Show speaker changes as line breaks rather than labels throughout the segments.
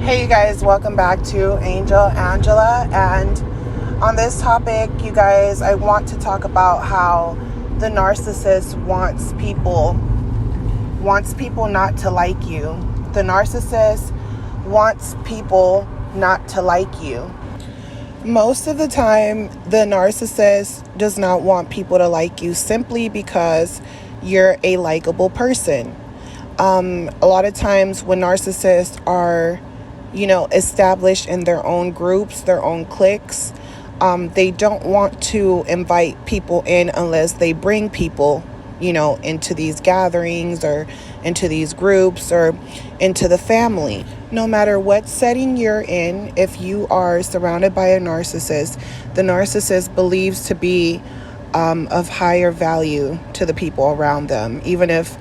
Hey you guys, welcome back to Angel Angela, and on this topic, you guys, I want to talk about how the narcissist wants people not to like you. The narcissist wants people not to like you. Most of the time, the narcissist does not want people to like you simply because you're a likable person. A lot of times when narcissists are established in their own groups, their own cliques, they don't want to invite people in unless they bring people, into these gatherings or into these groups or into the family. No matter what setting you're in, if you are surrounded by a narcissist, the narcissist believes to be of higher value to the people around them, even if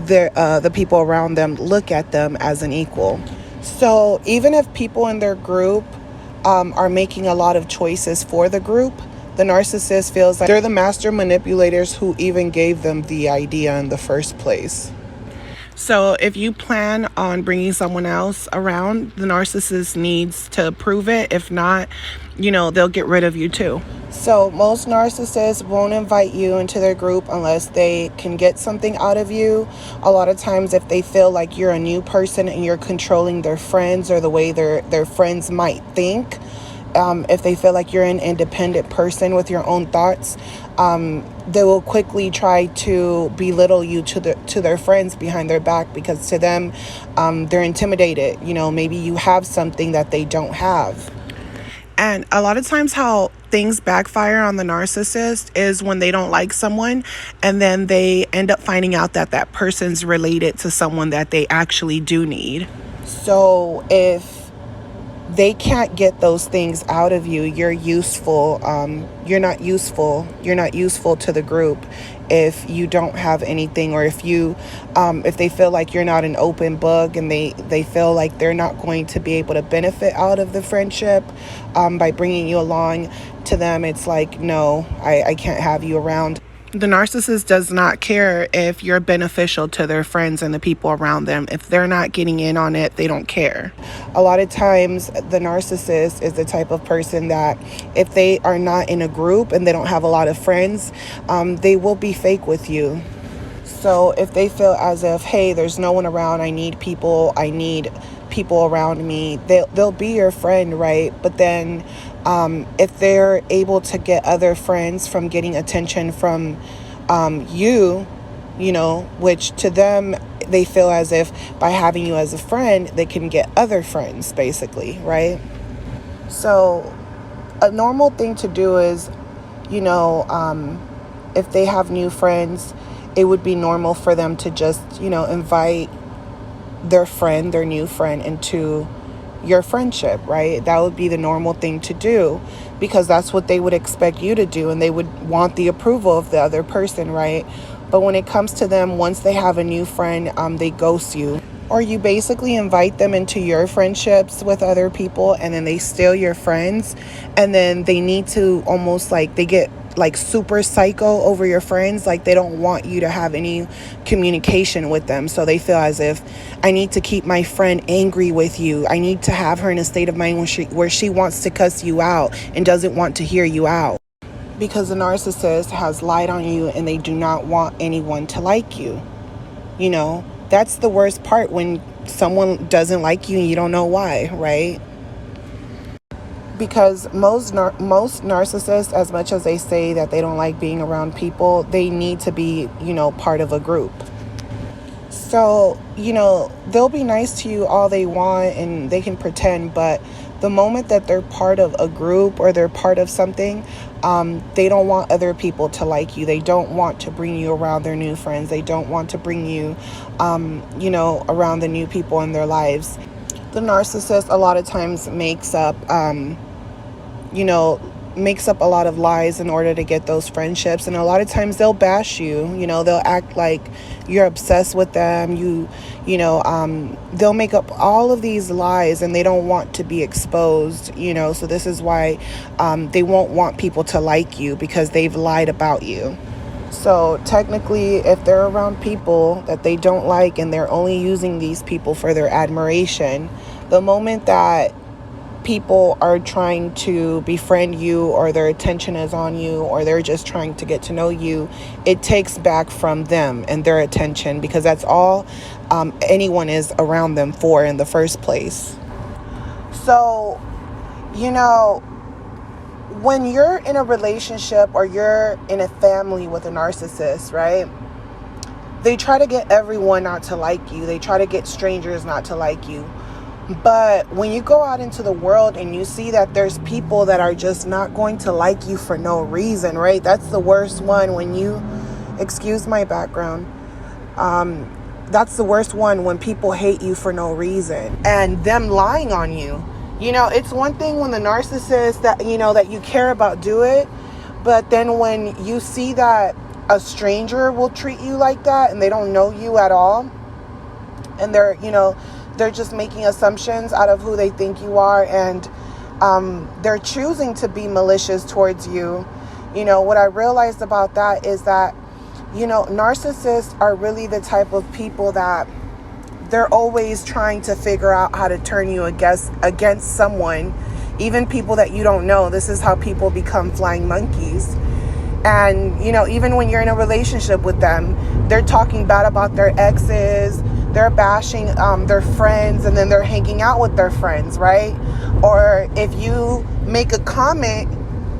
the people around them look at them as an equal. So even if people in their group are making a lot of choices for the group, the narcissist feels like they're the master manipulators who even gave them the idea in the first place. So if you plan on bringing someone else around, the narcissist needs to prove it. If not, they'll get rid of you too. So most narcissists won't invite you into their group unless they can get something out of you. A lot of times if they feel like you're a new person and you're controlling their friends or the way their friends might think, if they feel like you're an independent person with your own thoughts, they will quickly try to belittle you to their friends behind their back, because to them, they're intimidated. Maybe you have something that they don't have. And a lot of times how things backfire on the narcissist is when they don't like someone and then they end up finding out that that person's related to someone that they actually do need. So if they can't get those things out of you, you're useful. You're not useful to the group if you don't have anything, or if they feel like you're not an open book and they feel like they're not going to be able to benefit out of the friendship by bringing you along to them. It's like, no, I can't have you around. The narcissist does not care if you're beneficial to their friends and the people around them. If they're not getting in on it, they don't care. A lot of times, the narcissist is the type of person that if they are not in a group and they don't have a lot of friends, they will be fake with you. So if they feel as if, hey, there's no one around, I need people around me, they'll be your friend, right? But then if they're able to get other friends from getting attention from you, which to them, they feel as if by having you as a friend, they can get other friends, basically, right? So a normal thing to do is, if they have new friends, it would be normal for them to just, invite their new friend into your friendship, right? That would be the normal thing to do, because that's what they would expect you to do, and they would want the approval of the other person, right? But when it comes to them, once they have a new friend, they ghost you. Or you basically invite them into your friendships with other people, and then they steal your friends, and then they need to almost like they get like super psycho over your friends. Like they don't want you to have any communication with them. So they feel as if, I need to keep my friend angry with you. I need to have her in a state of mind where she wants to cuss you out and doesn't want to hear you out. Because the narcissist has lied on you and they do not want anyone to like you. That's the worst part, when someone doesn't like you and you don't know why, right? Because most narcissists, as much as they say that they don't like being around people, they need to be, part of a group. So, they'll be nice to you all they want and they can pretend, but the moment that they're part of a group or they're part of something, they don't want other people to like you. They don't want to bring you around their new friends. They don't want to bring you, around the new people in their lives. The narcissist a lot of times makes up a lot of lies in order to get those friendships, and a lot of times they'll bash you. They'll act like you're obsessed with them. They'll make up all of these lies, and they don't want to be exposed. So this is why they won't want people to like you, because they've lied about you. So technically, if they're around people that they don't like and they're only using these people for their admiration, The moment that people are trying to befriend you, or their attention is on you, or they're just trying to get to know you, it takes back from them and their attention, because that's all anyone is around them for in the first place. So, when you're in a relationship or you're in a family with a narcissist, right? They try to get everyone not to like you. They try to get strangers not to like you. But when you go out into the world and you see that there's people that are just not going to like you for no reason, right? That's the worst one. When you, excuse my background, that's the worst one, when people hate you for no reason and them lying on you. It's one thing when the narcissist that you care about do it, but then when you see that a stranger will treat you like that and they don't know you at all, and they're just making assumptions out of who they think you are, and they're choosing to be malicious towards you. What I realized about that is that, narcissists are really the type of people that they're always trying to figure out how to turn you against someone, even people that you don't know. This is how people become flying monkeys. And, even when you're in a relationship with them, they're talking bad about their exes, they're bashing their friends, and then they're hanging out with their friends, right? Or if you make a comment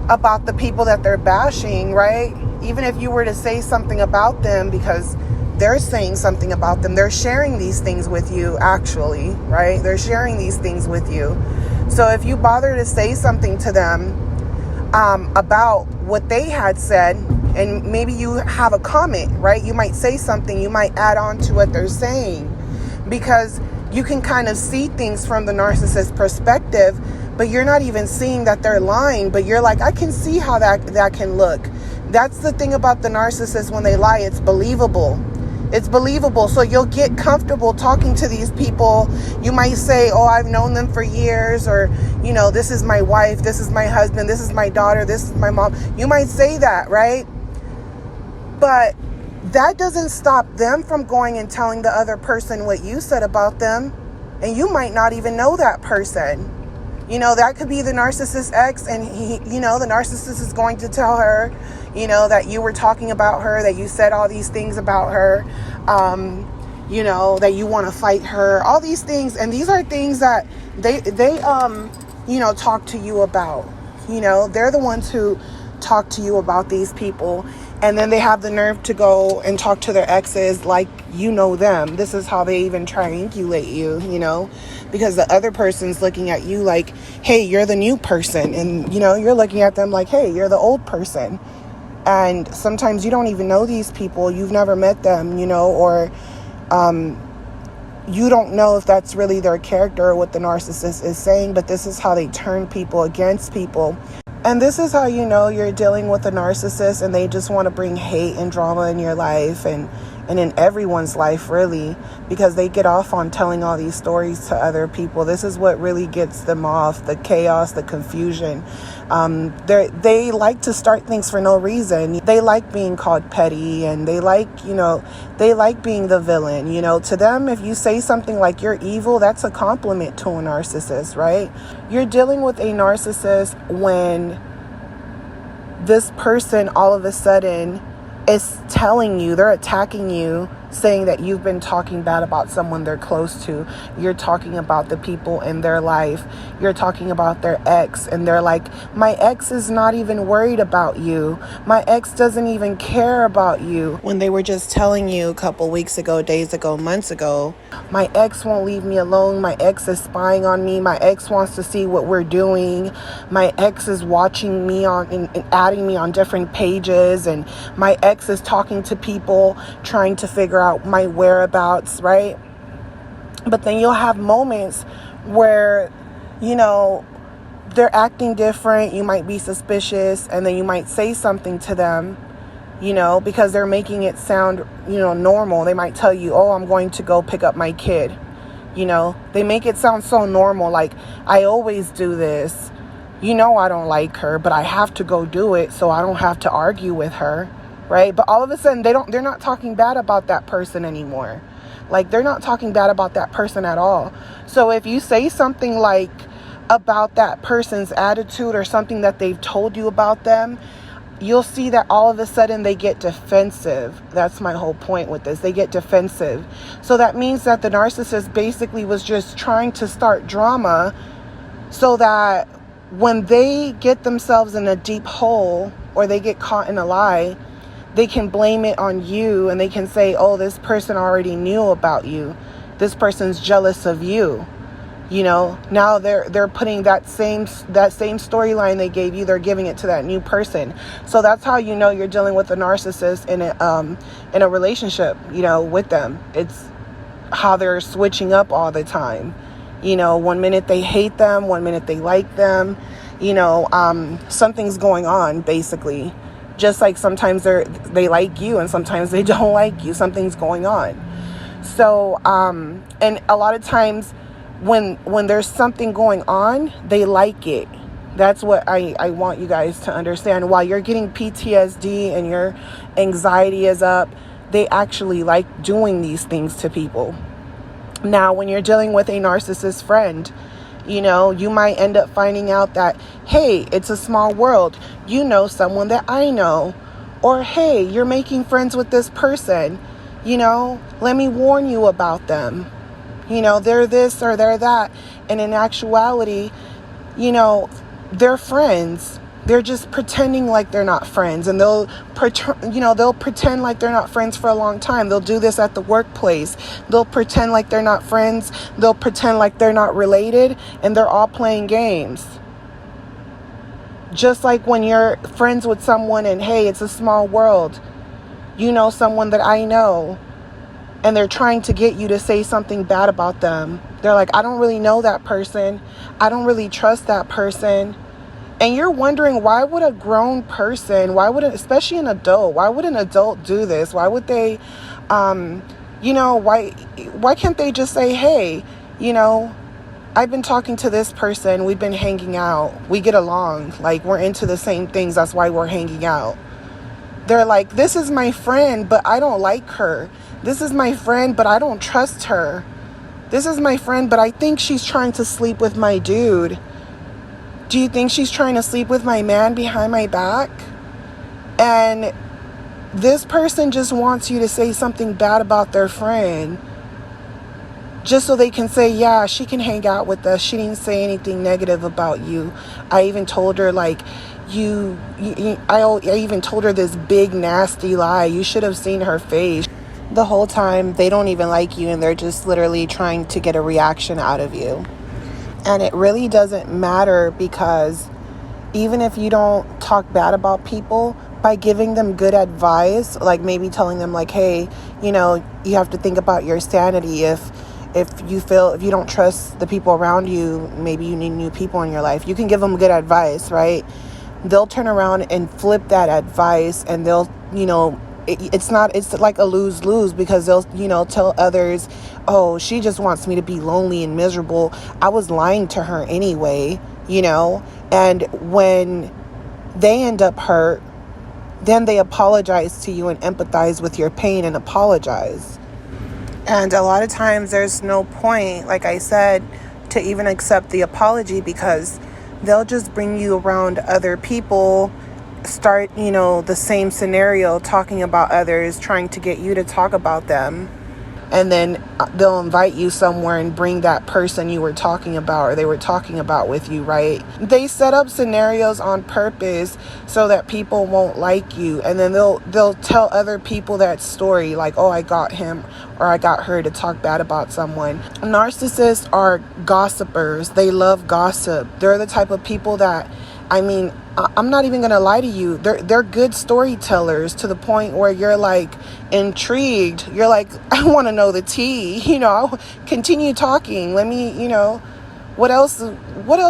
about the people that they're bashing, right? Even if you were to say something about them, because they're saying something about them, they're sharing these things with you, actually, right? They're sharing these things with you. So if you bother to say something to them about what they had said, and maybe you have a comment, right? You might say something, you might add on to what they're saying, because you can kind of see things from the narcissist perspective, but you're not even seeing that they're lying, but you're like, I can see how that can look. That's the thing about the narcissist. When they lie, it's believable. It's believable. So you'll get comfortable talking to these people. You might say, oh, I've known them for years, or, this is my wife, this is my husband, this is my daughter, this is my mom. You might say that, right? But that doesn't stop them from going and telling the other person what you said about them. And you might not even know that person. That could be the narcissist ex, and the narcissist is going to tell her, that you were talking about her, that you said all these things about her, that you want to fight her, all these things. And these are things that they talk to you about. They're the ones who talk to you about these people. And then they have the nerve to go and talk to their exes like them. This is how they even triangulate you, because the other person's looking at you like, hey, you're the new person. And, you're looking at them like, hey, you're the old person. And sometimes you don't even know these people. You've never met them, or you don't know if that's really their character or what the narcissist is saying. But this is how they turn people against people. And this is how you're dealing with a narcissist, and they just want to bring hate and drama in your life and in everyone's life, really, because they get off on telling all these stories to other people. This is what really gets them off, the chaos, the confusion. They like to start things for no reason. They like being called petty, and they like being the villain. To them, if you say something like you're evil, that's a compliment to a narcissist, right? You're dealing with a narcissist when this person all of a sudden is telling you, they're attacking you, saying that you've been talking bad about someone they're close to. You're talking about the people in their life. You're talking about their ex, and they're like, my ex is not even worried about you. My ex doesn't even care about you. When they were just telling you a couple weeks ago, days ago, months ago, my ex won't leave me alone. My ex is spying on me. My ex wants to see what we're doing. My ex is watching me and adding me on different pages. And my ex is talking to people, trying to figure out my whereabouts, right? But then you'll have moments where, they're acting different. You might be suspicious, and then you might say something to them, because they're making it sound, normal. They might tell you, oh, I'm going to go pick up my kid. They make it sound so normal. Like, I always do this. I don't like her, but I have to go do it so I don't have to argue with her. Right? But all of a sudden they're not talking bad about that person anymore. Like, they're not talking bad about that person at all. So if you say something like about that person's attitude or something that they've told you about them, you'll see that all of a sudden they get defensive. That's my whole point with this. They get defensive. So that means that the narcissist basically was just trying to start drama so that when they get themselves in a deep hole or they get caught in a lie, they can blame it on you, and they can say, oh, this person already knew about you. This person's jealous of you. Now they're putting that same storyline they gave you, they're giving it to that new person. So that's how you know you're dealing with a narcissist in a relationship, with them. It's how they're switching up all the time. 1 minute they hate them, 1 minute they like them. Something's going on, basically. Just like sometimes they like you and sometimes they don't like you. Something's going on. So, and a lot of times when there's something going on, they like it. That's what I want you guys to understand. While you're getting PTSD and your anxiety is up, they actually like doing these things to people. Now, when you're dealing with a narcissist friend, you might end up finding out that, hey, it's a small world. You know someone that I know. Or, hey, you're making friends with this person. Let me warn you about them. They're this or they're that. And in actuality, they're friends. They're just pretending like they're not friends, and they'll pretend like they're not friends for a long time. They'll do this at the workplace. They'll pretend like they're not friends. They'll pretend like they're not related, and they're all playing games. Just like when you're friends with someone and, hey, it's a small world. Someone that I know, and they're trying to get you to say something bad about them. They're like, I don't really know that person. I don't really trust that person. And you're wondering, why would a grown person, especially an adult, why would an adult do this? Why would they, why can't they just say, hey, I've been talking to this person. We've been hanging out. We get along. Like, we're into the same things. That's why we're hanging out. They're like, this is my friend, but I don't like her. This is my friend, but I don't trust her. This is my friend, but I think she's trying to sleep with my dude. Do you think she's trying to sleep with my man behind my back? And this person just wants you to say something bad about their friend, just so they can say, yeah, she can hang out with us. She didn't say anything negative about you. I even told her, like, I even told her this big nasty lie. You should have seen her face. The whole time they don't even like you, and they're just literally trying to get a reaction out of you. And it really doesn't matter, because even if you don't talk bad about people, by giving them good advice, like maybe telling them like, hey, you have to think about your sanity. If you don't trust the people around you, maybe you need new people in your life. You can give them good advice, right? They'll turn around and flip that advice, and they'll, it's like a lose-lose, because they'll, tell others, oh, she just wants me to be lonely and miserable. I was lying to her anyway, and when they end up hurt, then they apologize to you and empathize with your pain and apologize. And a lot of times there's no point, like I said, to even accept the apology, because they'll just bring you around other people, start, the same scenario, talking about others, trying to get you to talk about them. And then they'll invite you somewhere and bring that person you were talking about, or they were talking about, with you, right? They set up scenarios on purpose so that people won't like you. And then they'll tell other people that story, like, oh, I got him or I got her to talk bad about someone. Narcissists are gossipers. They love gossip. They're the type of people that, I'm not even going to lie to you. They're good storytellers, to the point where you're like intrigued. You're like, I want to know the tea. Continue talking. Let me, what else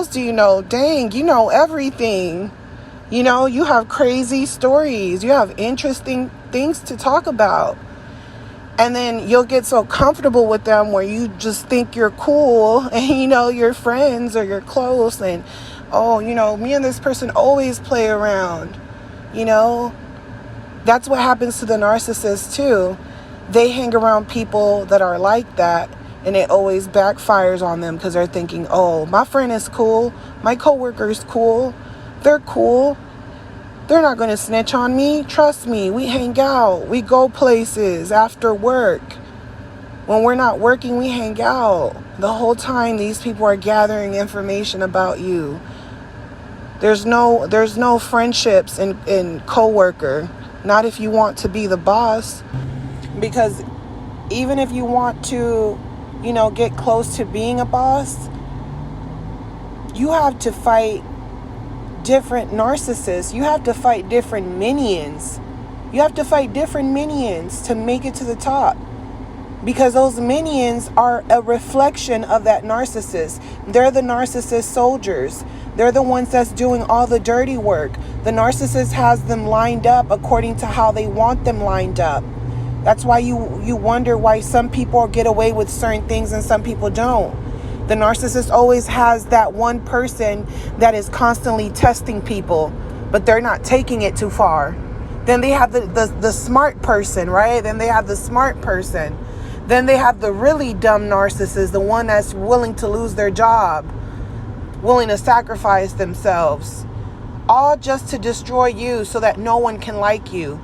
do you know? Dang, you know everything. You have crazy stories. You have interesting things to talk about. And then you'll get so comfortable with them where you just think you're cool and, you're friends or you're close, and, oh, me and this person always play around. That's what happens to the narcissist too. they hang around people that are like that, and it always backfires on them because they're thinking, oh, my friend is cool, my coworker is cool, they're cool, they're not going to snitch on me, trust me, we hang out, we go places after work. When we're not working, we hang out. The whole time these people are gathering information about you. There's no friendships in coworker, not if you want to be the boss. Because even if you want to, get close to being a boss, you have to fight different narcissists. You have to fight different minions. You have to fight different minions to make it to the top. Because those minions are a reflection of that narcissist. They're the narcissist soldiers. They're the ones that's doing all the dirty work. The narcissist has them lined up according to how they want them lined up. That's why you wonder why some people get away with certain things and some people don't. The narcissist always has that one person that is constantly testing people, but they're not taking it too far. Then they have the smart person, right? Then they have the smart person. Then they have the really dumb narcissist, the one that's willing to lose their job, willing to sacrifice themselves, all just to destroy you so that no one can like you,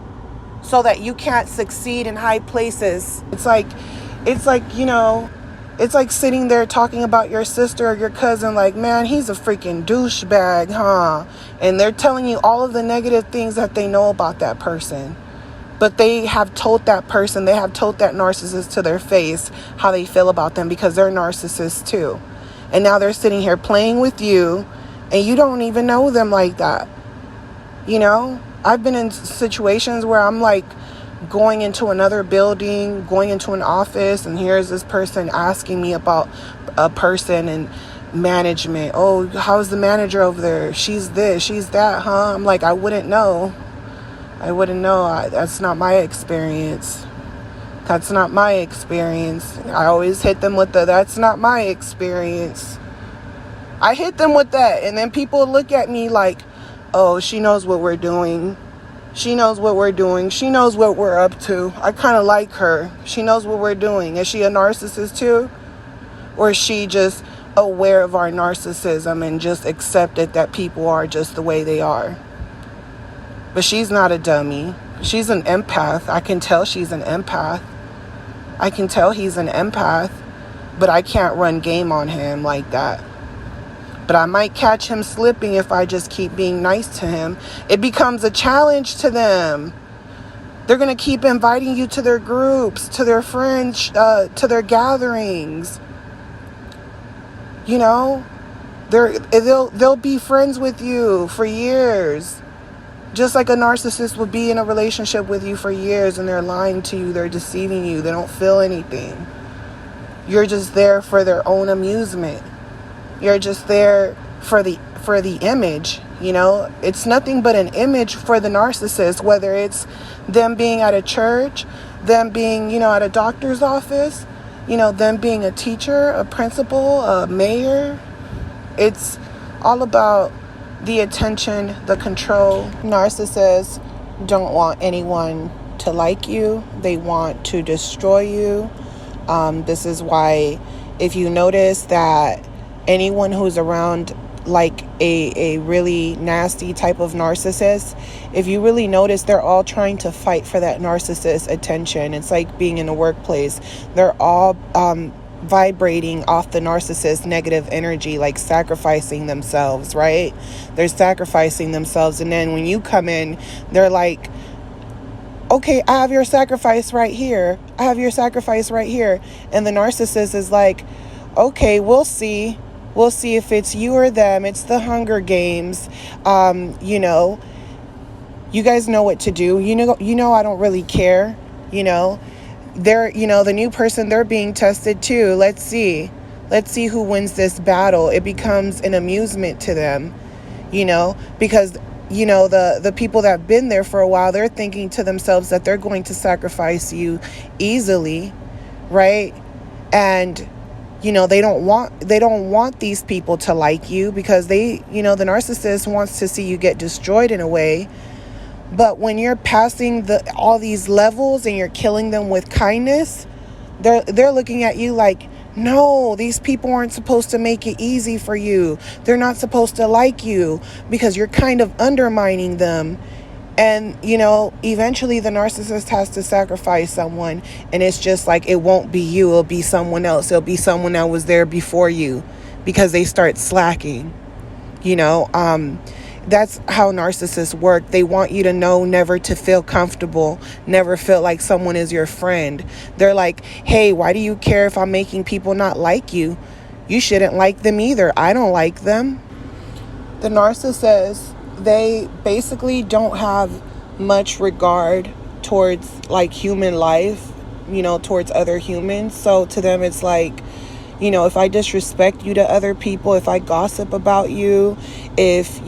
so that you can't succeed in high places. It's like sitting there talking about your sister or your cousin like, man, he's a freaking douchebag, huh? And they're telling you all of the negative things that they know about that person. But they have told that person, they have told that narcissist to their face how they feel about them because they're narcissists too. And now they're sitting here playing with you and you don't even know them like that. I've been in situations where I'm like going into another building, going into an office, and here's this person asking me about a person and management. Oh, how's the manager over there? She's this, she's that, huh? I'm like, I wouldn't know. That's not my experience. I always hit them with that's not my experience. I hit them with that. And then people look at me like, oh, she knows what we're doing. She knows what we're doing. She knows what we're up to. I kind of like her. She knows what we're doing. Is she a narcissist too? Or is she just aware of our narcissism and just accepted that people are just the way they are? But she's not a dummy. She's an empath. I can tell she's an empath. I can tell he's an empath. But I can't run game on him like that. But I might catch him slipping if I just keep being nice to him. It becomes a challenge to them. They're going to keep inviting you to their groups, to their friends, to their gatherings. They'll be friends with you for years. Just like a narcissist would be in a relationship with you for years and they're lying to you, they're deceiving you, they don't feel anything. You're just there for their own amusement. You're just there for the image, It's nothing but an image for the narcissist, whether it's them being at a church, them being, at a doctor's office, them being a teacher, a principal, a mayor. It's all about the attention, the control. Narcissists don't want anyone to like you. They want to destroy you. This is why if you notice that anyone who's around like a really nasty type of narcissist, if you really notice, they're all trying to fight for that narcissist attention. It's like being in a workplace. They're all vibrating off the narcissist negative energy, like sacrificing themselves, right? They're sacrificing themselves. And then when you come in, they're like, okay, I have your sacrifice right here. I have your sacrifice right here. And the narcissist is like, okay, we'll see. We'll see if it's you or them. It's the Hunger Games. You guys know what to do. I don't really care. They're, the new person, they're being tested too. Let's see who wins this battle. It becomes an amusement to them, because, the people that have been there for a while, they're thinking to themselves that they're going to sacrifice you easily, right? And, they don't want these people to like you because the narcissist wants to see you get destroyed in a way. But when you're passing all these levels and you're killing them with kindness, they're looking at you like, no, these people aren't supposed to make it easy for you. They're not supposed to like you, because you're kind of undermining them. And, eventually the narcissist has to sacrifice someone. And it's just like, it won't be you. It'll be someone else. It'll be someone that was there before you, because they start slacking. That's how narcissists work. They want you to know never to feel comfortable, never feel like someone is your friend. They're like, hey, why do you care if I'm making people not like you? You shouldn't like them either. I don't like them. The narcissists, they basically don't have much regard towards like human life, towards other humans. So to them, it's like, if I disrespect you to other people, if I gossip about you, if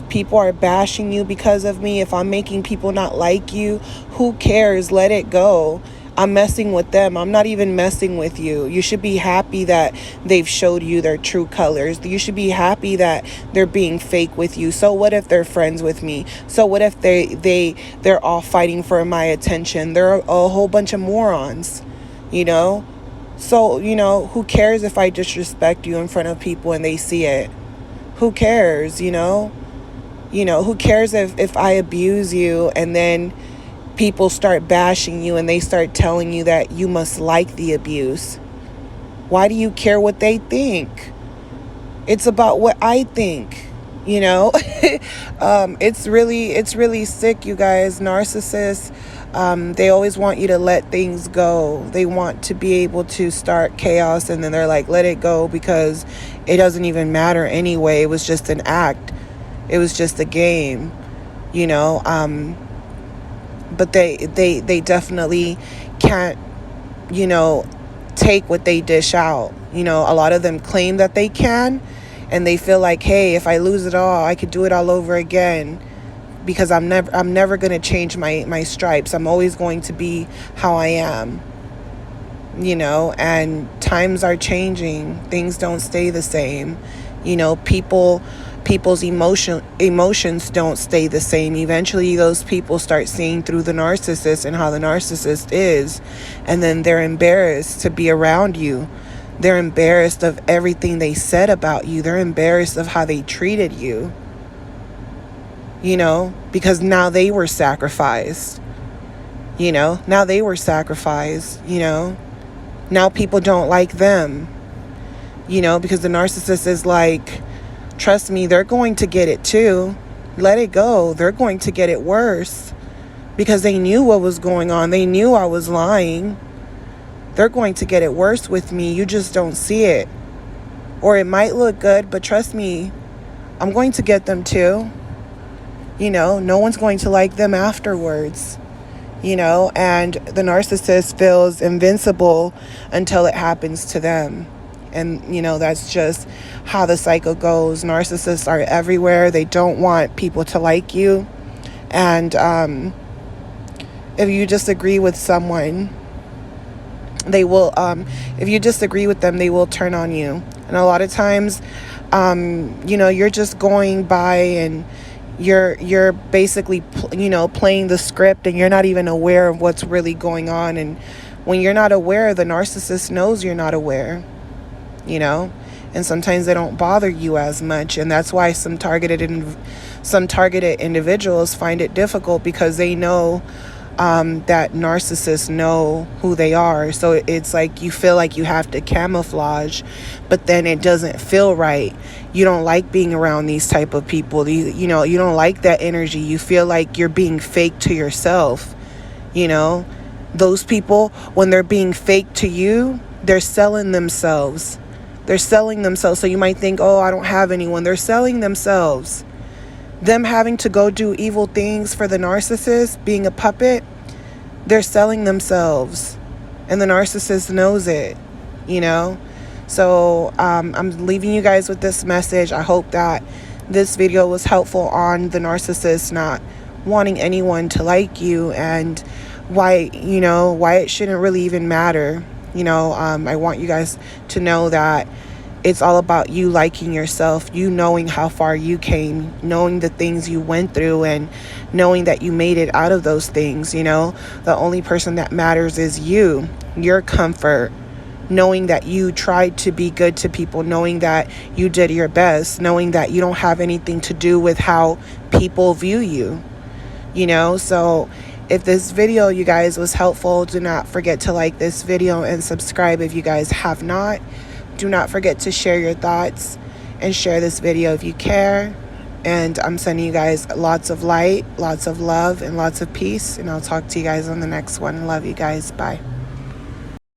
people are bashing you because of me, if I'm making people not like you, who cares? Let it go. I'm messing with them. I'm not even messing with you. You should be happy that they've showed you their true colors. You should be happy that they're being fake with you. So what if they're friends with me? So what if they're all fighting for my attention? They're a whole bunch of morons, So, who cares if I disrespect you in front of people and they see it? Who cares, who cares if I abuse you and then people start bashing you and they start telling you that you must like the abuse? Why do you care what they think? It's about what I think, it's really sick, you guys. Narcissists, they always want you to let things go. They want to be able to start chaos, and then they're like, let it go, because it doesn't even matter anyway. It was just an act. It was just a game, but they definitely can't, take what they dish out. A lot of them claim that they can, and they feel like, hey, if I lose it all, I could do it all over again, because I'm never going to change my stripes. I'm always going to be how I am, and times are changing. Things don't stay the same. People's emotions don't stay the same. Eventually those people start seeing through the narcissist and how the narcissist is, and then they're embarrassed to be around you. They're embarrassed of everything they said about you. They're embarrassed of how they treated you, because now they were sacrificed. Now they were sacrificed. Now people don't like them, because the narcissist is like, trust me, they're going to get it too. Let it go. They're going to get it worse, because they knew what was going on. They knew I was lying. They're going to get it worse with me. You just don't see it. Or it might look good, but trust me, I'm going to get them too. No one's going to like them afterwards. And the narcissist feels invincible until it happens to them. And, that's just how the cycle goes. Narcissists are everywhere. They don't want people to like you. And if you disagree with someone, they will, if you disagree with them, they will turn on you. And a lot of times, you're just going by and you're basically, playing the script, and you're not even aware of what's really going on. And when you're not aware, the narcissist knows you're not aware, and sometimes they don't bother you as much. And that's why some targeted individuals find it difficult, because they know that narcissists know who they are. So it's like you feel like you have to camouflage, but then it doesn't feel right. You don't like being around these type of people. You don't like that energy. You feel like you're being fake to yourself. Those people, when they're being fake to you, they're selling themselves. So you might think, oh, I don't have anyone. They're selling themselves. Them having to go do evil things for the narcissist, being a puppet, they're selling themselves. And the narcissist knows it, So I'm leaving you guys with this message. I hope that this video was helpful on the narcissist not wanting anyone to like you, and why it shouldn't really even matter. I want you guys to know that It's all about you liking yourself, you knowing how far you came, knowing the things you went through, and knowing that you made it out of those things. The only person that matters is you, your comfort, knowing that you tried to be good to people, knowing that you did your best, knowing that you don't have anything to do with how people view you. So if this video, you guys, was helpful, do not forget to like this video and subscribe if you guys have not. Do not forget to share your thoughts and share this video if you care. And I'm sending you guys lots of light, lots of love, and lots of peace. And I'll talk to you guys on the next one. Love you guys. Bye.